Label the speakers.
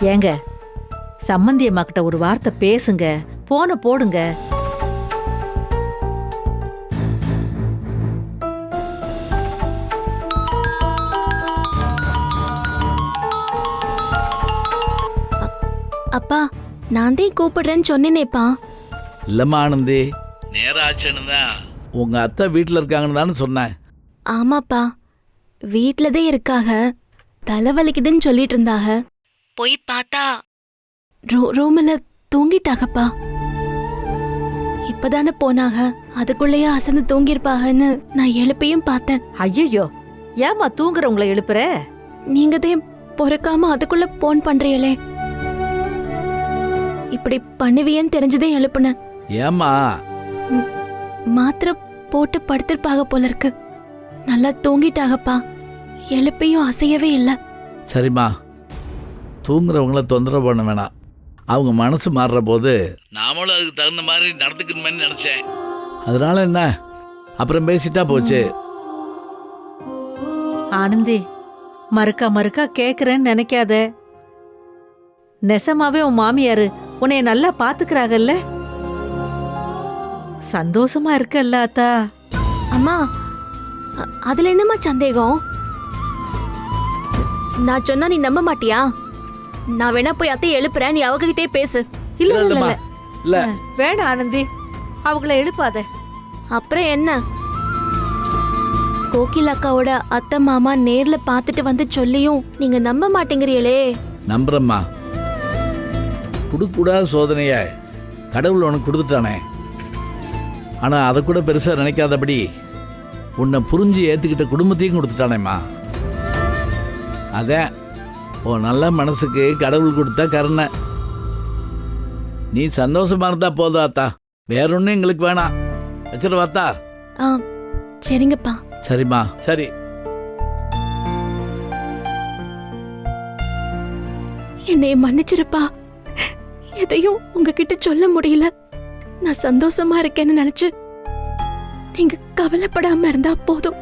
Speaker 1: ஏங்க சம்மந்தி அம்மா கிட்ட ஒரு வார்த்தை பேசுங்க, போன போடுங்க.
Speaker 2: அப்பா நான் தான் கூப்பிடுறேன்னு சொன்னேனேப்பா.
Speaker 3: இல்லம்மா ஆனந்தி, நேரம் ஆச்சுன்னு தான் உங்க அத்தை வீட்டில் இருக்காங்கன்னு தானே சொன்னேன்.
Speaker 2: ஆமாப்பா, வீட்டில் தான் இருக்காக, தலைவலிக்குதுன்னு சொல்லிட்டு இருந்தாக. போய் பார்த்தா ரூமில் தூங்கிட்டாகப்பா. இப்பதானே போனாக, அதுக்குள்ளேயே அசந்து தூங்கிருப்பாகன்னு நான் எழுப்பியும் பார்த்தேன்.
Speaker 1: ஐயோ, ஏமா தூங்குறவங்கள எழுப்புற?
Speaker 2: நீங்க தான் பொறுக்காம அதுக்குள்ள போன் பண்றீங்களே, இப்படி பண்ணுவியன்னு தெரிஞ்சதே எழுப்புன.
Speaker 3: ஏம்மா?
Speaker 2: மாத்திரை போட்டு படுத்திருப்பாக போல இருக்கு. நல்லா தூங்கிட்டாகப்பா, எழுப்பியும் அசையவே இல்லை.
Speaker 3: சரிம்மா, தூங்குறவங்கள தொந்தரவு பண்ண வேணாம். அவங்க மனசு மாறுற போது நாமளும் அதுக்கு தகுந்த மாதிரி நடந்துக்கணுமேன்னு நினைச்சேன். அதனால என்ன, அப்புறம் பேசிட்டா போச்சு.
Speaker 1: ஆனந்தி, மறுக்கா மறுக்கா கேக்குறேன்னு நினைக்காத. நெசமாவே உன் மாமியாரு உன்னைய நல்லா பாத்துக்கிறாங்கல்ல, சந்தோஷமா இருக்கல்ல அத்தா?
Speaker 2: அம்மா, அதுல என்னம்மா சந்தேகம்? நான் சொன்னா நீ நம்ப மாட்டியா? நான் வேணா போய் அத்தையை எழுப்புறேன், நீ அவகிட்டே பேசு.
Speaker 1: இல்ல இல்ல
Speaker 3: இல்லம்மா, இல்ல
Speaker 1: வேணாம் ஆனந்தி, அவங்கள எழுப்பாத.
Speaker 2: அப்புறம் என்ன, கோகில் அக்காவோட அத்தை மாமா நேர்ல பாத்துட்டு வந்து சொல்லியும் நீங்க நம்ப மாட்டேங்கிறீங்களே.
Speaker 3: நம்புறம்மா. கொடுக்கூடாத சோதனைய கடவுள் உனக்கு கொடுத்துட்டானே. ஆனா அதை கூட பெருசா நினைக்காதபடி உன்னை புரிஞ்சு ஏத்துக்கிட்ட குடும்பத்தையும் கொடுத்துட்டானேம்மா. அதான் உன் நல்ல மனசுக்கு கடவுள் கொடுத்த கருணை. நீ சந்தோஷமா இருந்தா போதும் அத்தா, வேற ஒன்றும் எங்களுக்கு வேணாம். வச்சிருவாத்தா?
Speaker 2: சரிங்கப்பா.
Speaker 3: சரிம்மா, சரி.
Speaker 2: என்னை மன்னிச்சிருப்பா, எதையும் உங்ககிட்ட சொல்ல முடியல. நான் சந்தோஷமா இருக்கேன்னு நினைச்சு நீங்க கவலைப்படாம இருந்தா போதும்.